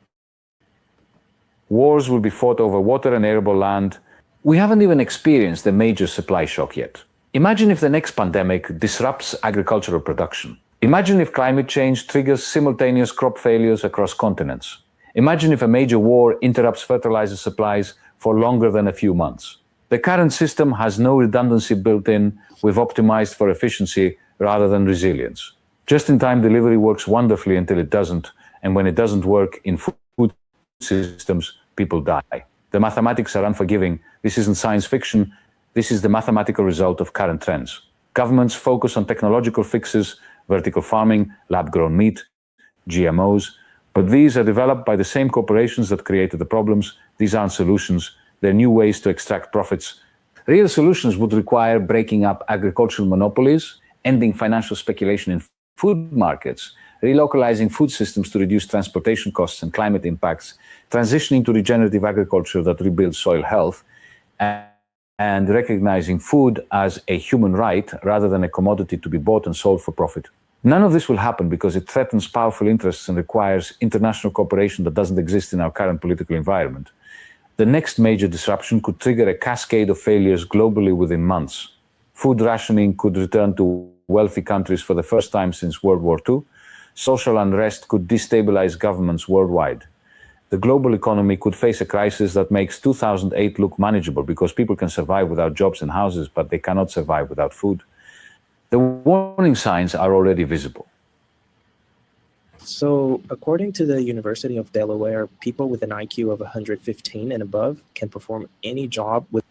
Wars will be fought over water and arable land. We haven't even experienced a major supply shock yet. Imagine if the next pandemic disrupts agricultural production. Imagine if climate change triggers simultaneous crop failures across continents. Imagine if a major war interrupts fertilizer supplies for longer than a few months. The current system has no redundancy built in. We've optimized for efficiency rather than resilience. Just-in-time delivery works wonderfully until it doesn't, and when it doesn't work in food systems, people die. The mathematics are unforgiving. This isn't science fiction. This is the mathematical result of current trends. Governments focus on technological fixes, vertical farming, lab-grown meat, GMOs, but these are developed by the same corporations that created the problems. These aren't solutions. They're new ways to extract profits. Real solutions would require breaking up agricultural monopolies, ending financial speculation in food markets, relocalizing food systems to reduce transportation costs and climate impacts, transitioning to regenerative agriculture that rebuilds soil health, and recognizing food as a human right rather than a commodity to be bought and sold for profit. None of this will happen because it threatens powerful interests and requires international cooperation that doesn't exist in our current political environment. The next major disruption could trigger a cascade of failures globally within months. Food rationing could return to wealthy countries for the first time since World War II. Social unrest could destabilize governments worldwide. The global economy could face a crisis that makes 2008 look manageable because people can survive without jobs and houses, but they cannot survive without food. The warning signs are already visible. So, according to the University of Delaware, people with an IQ of 115 and above can perform any job with.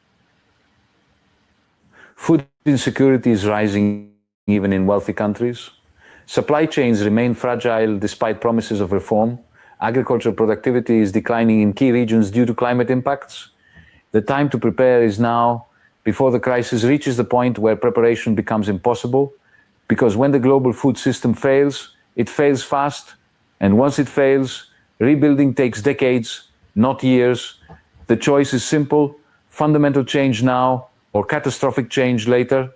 Food insecurity is rising even in wealthy countries. Supply chains remain fragile despite promises of reform. Agricultural productivity is declining in key regions due to climate impacts. The time to prepare is now, before the crisis reaches the point where preparation becomes impossible. because when the global food system fails, it fails fast. And once it fails, rebuilding takes decades, not years. The choice is simple: fundamental change now or catastrophic change later.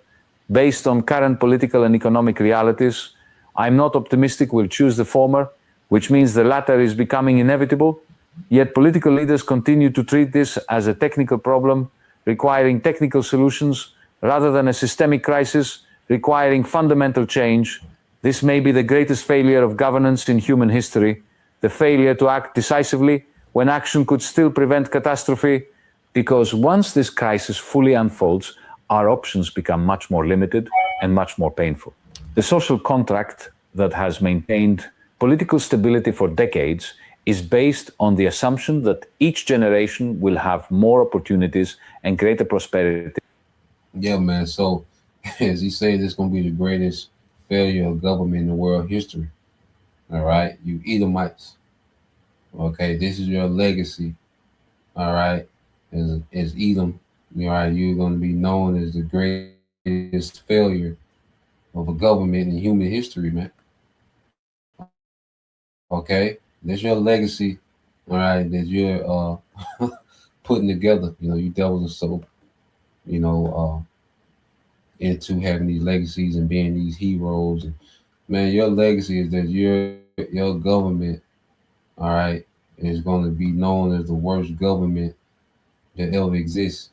Based on current political and economic realities, I'm not optimistic we'll choose the former, which means the latter is becoming inevitable. Yet political leaders continue to treat this as a technical problem requiring technical solutions rather than a systemic crisis requiring fundamental change. This may be the greatest failure of governance in human history, the failure to act decisively when action could still prevent catastrophe, because once this crisis fully unfolds, our options become much more limited and much more painful. The social contract that has maintained political stability for decades is based on the assumption that each generation will have more opportunities and greater prosperity. Yeah, man. So, as he said, it's going to be the greatest failure of government in world history. All right. You Edomites. Okay. This is your legacy. All right. As Edom, all right, you're going to be known as the greatest failure of a government in human history, man. Okay. That's your legacy. All right. That you're putting together. You know, you devils are so, you know, into having these legacies and being these heroes. And man, your legacy is that your government, all right, is going to be known as the worst government that ever exists.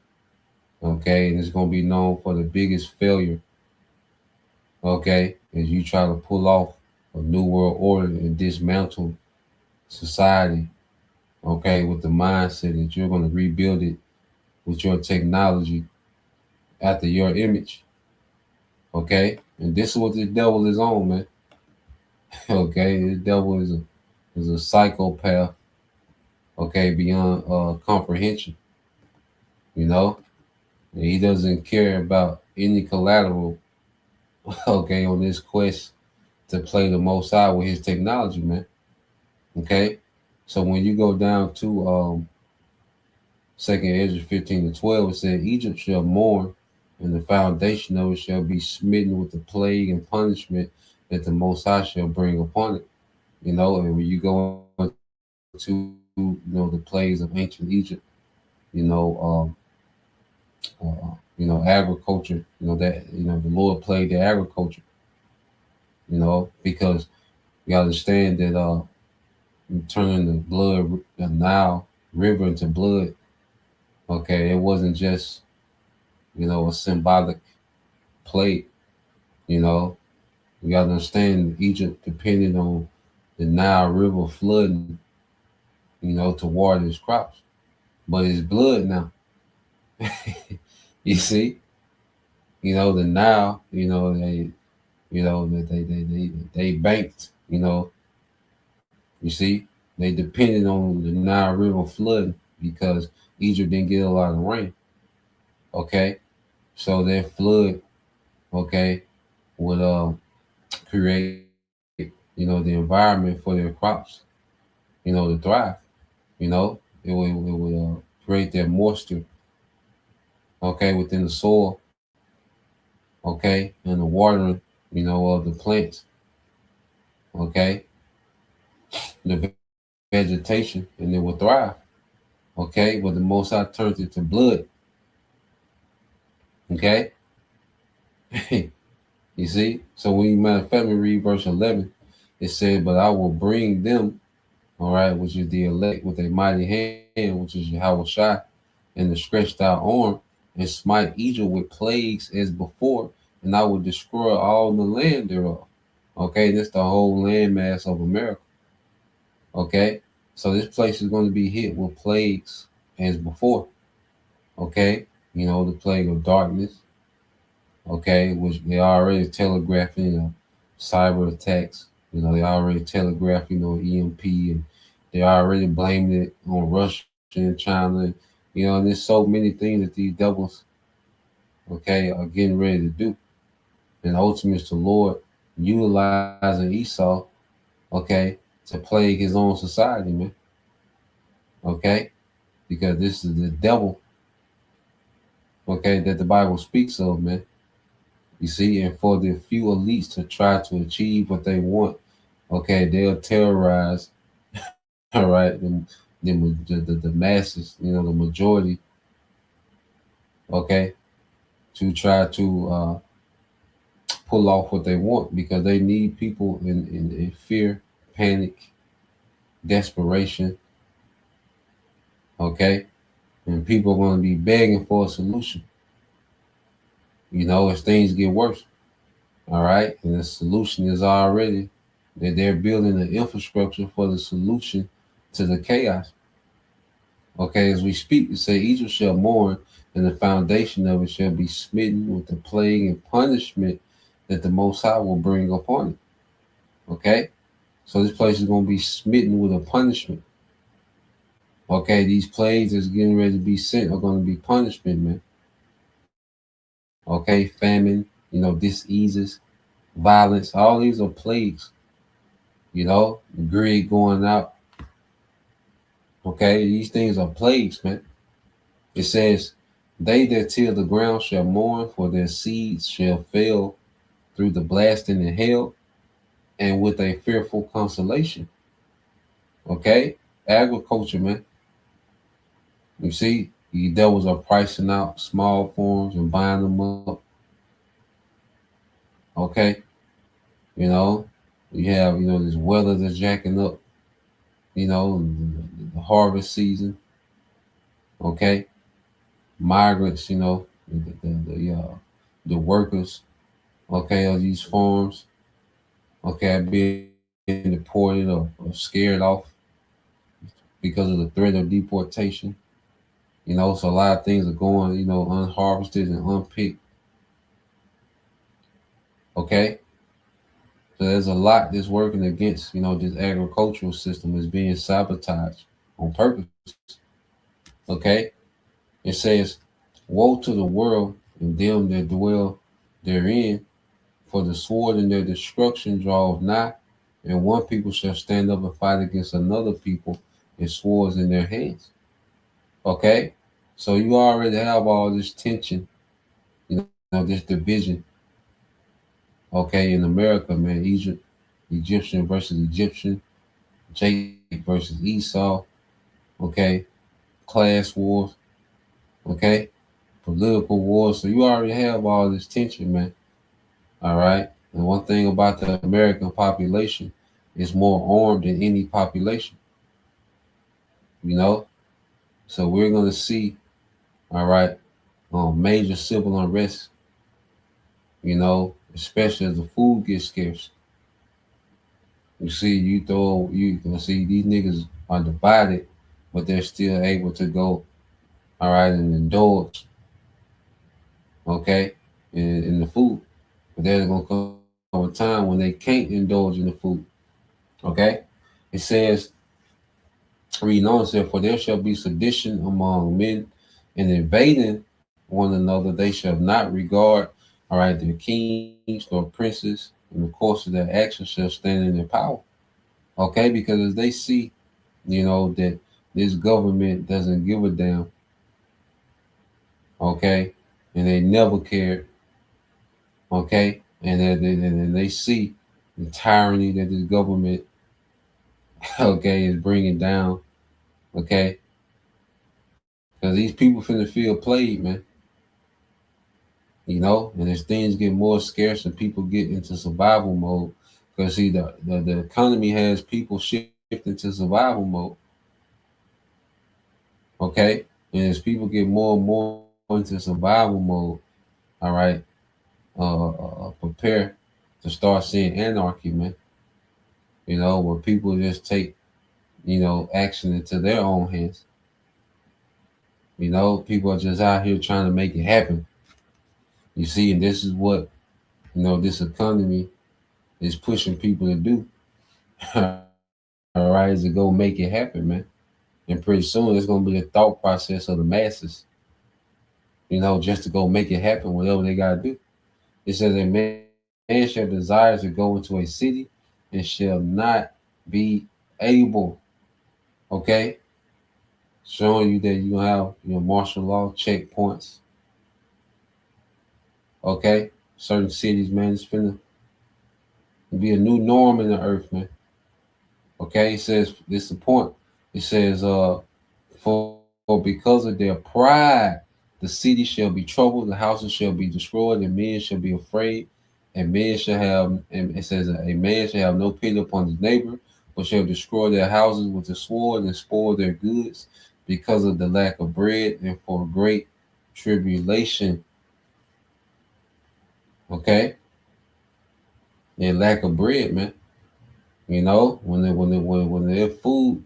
Okay, and it's going to be known for the biggest failure. Okay, as you try to pull off a new world order and dismantle society. Okay, with the mindset that you're going to rebuild it with your technology after your image. Okay, and this is what the devil is on, man. Okay, the devil is a psychopath. Okay, beyond comprehension. You know, and he doesn't care about any collateral. Okay, on this quest to play the most high with his technology, man. Okay, so when you go down to Second Ezra 15-12, it said, "Egypt shall mourn, and the foundation of it shall be smitten with the plague and punishment that the Most High shall bring upon it." You know, and when you go to the plagues of ancient Egypt, agriculture, the Lord plagued the agriculture, because you understand that you turning the Nile River into blood. Okay, it wasn't just a symbolic plague. You gotta understand Egypt depended on the Nile River flooding, to water its crops, but it's blood now. You see, the Nile, they banked, you see, they depended on the Nile River flooding because Egypt didn't get a lot of rain. Okay, so that flood, okay, would create, the environment for their crops, to thrive. It would create that moisture, okay, within the soil, okay, and the watering, of the plants, okay, the vegetation, and it will thrive, okay. But the Most High turned it to blood, okay. You see, so when you matter of fact, read verse 11, it said, "But I will bring them, all right, which is the elect, with a mighty hand, which is Yahweh Shai, and the stretched out arm, and smite Egypt with plagues as before, and I will destroy all the land thereof." Okay, that's the whole landmass of America. Okay, so this place is going to be hit with plagues as before. Okay, the plague of darkness. Okay, which they already telegraphing, cyber attacks. They already telegraphed, EMP, and they already blamed it on Russia and China. And there's so many things that these devils, okay, are getting ready to do. And ultimately, it's the Lord utilizing Esau, okay, to plague his own society, man. Okay, because this is the devil, okay, that the Bible speaks of, man. You see, and for the few elites to try to achieve what they want, okay, they'll terrorize, all right, the masses, the majority, okay, to try to pull off what they want because they need people in fear, panic, desperation, okay, and people are going to be begging for a solution, as things get worse, all right, and the solution is already that they're building an infrastructure for the solution to the chaos. Okay, as we speak, it say Egypt shall mourn, and the foundation of it shall be smitten with the plague and punishment that the Most High will bring upon it. Okay, so this place is going to be smitten with a punishment. Okay, these plagues that's getting ready to be sent are going to be punishment, man. Okay, famine, diseases, violence, all these are plagues. Greed going out. Okay, these things are plagues, man. It says, they that till the ground shall mourn, for their seeds shall fail through the blasting in hell, and with a fearful consolation. Okay? Agriculture, man. You see, the devils are pricing out small farms and buying them up. Okay? You have, this weather that's jacking up, the harvest season. Okay? Migrants, the workers, okay, of these farms, okay, being deported or scared off because of the threat of deportation. So a lot of things are going, unharvested and unpicked. Okay. So there's a lot that's working against, this agricultural system is being sabotaged on purpose. Okay. It says, woe to the world and them that dwell therein, for the sword in their destruction draweth nigh, and one people shall stand up and fight against another people, and swords in their hands. Okay? So you already have all this tension, this division, okay, in America, man. Egyptian versus Egyptian, Jacob versus Esau, okay, class wars, okay, political wars. So you already have all this tension, man. All right. And one thing about the American population is more armed than any population, So we're going to see, all right, major civil unrest, especially as the food gets scarce. You see, you can see these niggas are divided, but they're still able to go, all right, and indulge, okay, in the food. But there's going to come a time when they can't indulge in the food, okay? It says, reading on, said, for there shall be sedition among men, and invading one another, they shall not regard, all right, their kings nor princes, and the course of their actions shall stand in their power. Okay, because as they see, that this government doesn't give a damn, okay, and they never cared, okay, and they see the tyranny that this government, okay, is bringing down, okay, because these people finna feel played, man. And as things get more scarce and people get into survival mode, because see, the economy has people shifting to survival mode. Okay. And as people get more and more into survival mode, all right, prepare to start seeing anarchy, man. Where people just take, action into their own hands. People are just out here trying to make it happen. You see, and this is what, this economy is pushing people to do. All right, is to go make it happen, man. And pretty soon it's gonna be a thought process of the masses, just to go make it happen, whatever they gotta do. It says a man shall desire to go into a city and shall not be able. Okay, showing you that you have your martial law checkpoints. Okay, certain cities, man. It's finna be a new norm in the earth, man. Okay, it says this is the point. It says, for because of their pride, the city shall be troubled, the houses shall be destroyed, and men shall be afraid, and men shall have, and it says, a man shall have no pity upon his neighbor, but shall destroy their houses with the sword and spoil their goods because of the lack of bread and for great tribulation. Okay, and lack of bread, man. You know, when their food,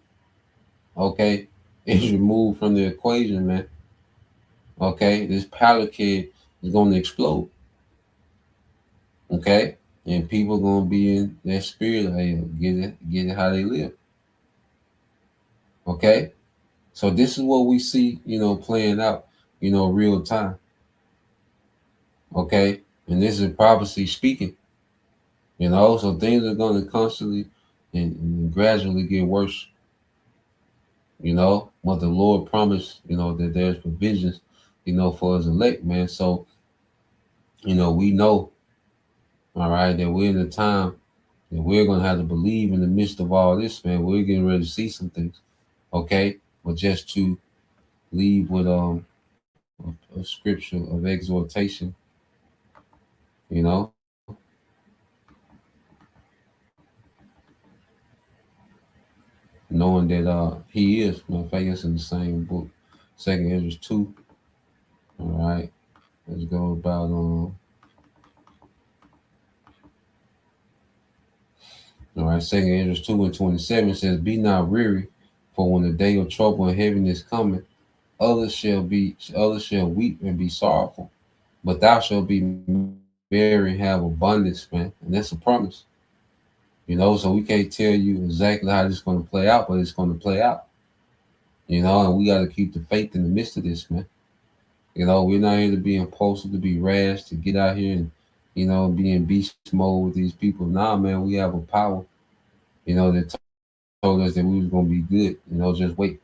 okay, is removed from the equation, man. Okay, this powder keg is going to explode. Okay, and people going to be in their spirit, like, get it how they live. Okay, so this is what we see, playing out, real time. Okay, and this is prophecy speaking. So things are going to constantly and gradually get worse. What the Lord promised, that there's provisions, for his elect, man. So, we know, all right, that we're in a time that we're going to have to believe in the midst of all this, man. We're getting ready to see some things, okay? But just to leave with a scripture of exhortation, you know, knowing that he is, matter of fact, it's in the same book, 2 Ezra 2, all right? Let's go about all right, 2 Ezra 2 and 27 says, "Be not weary, for when the day of trouble and heaviness cometh, others shall weep and be sorrowful, but thou shalt be merry and have abundance," man. And that's a promise. So we can't tell you exactly how this is going to play out, but it's going to play out. And we got to keep the faith in the midst of this, man. We're not here to be impulsive, to be rash, to get out here and, be in beast mode with these people. Nah, man, we have a power, that told us that we was going to be good. Just wait,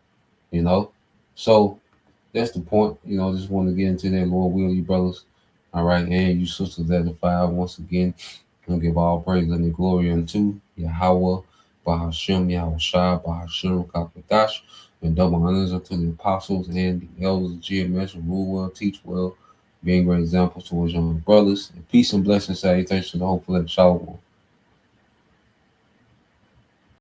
So that's the point. Just want to get into that, Lord will, you brothers. All right, and you sisters that are five once again. And give all praise and glory unto Yahweh, Bahashem, Yahweh Shai, Bahashem, Kakadash, and double honors unto the apostles and the elders of GMS who rule well, teach well, being great examples towards young brothers. And peace and blessings, salutations to the hopeful and shalom.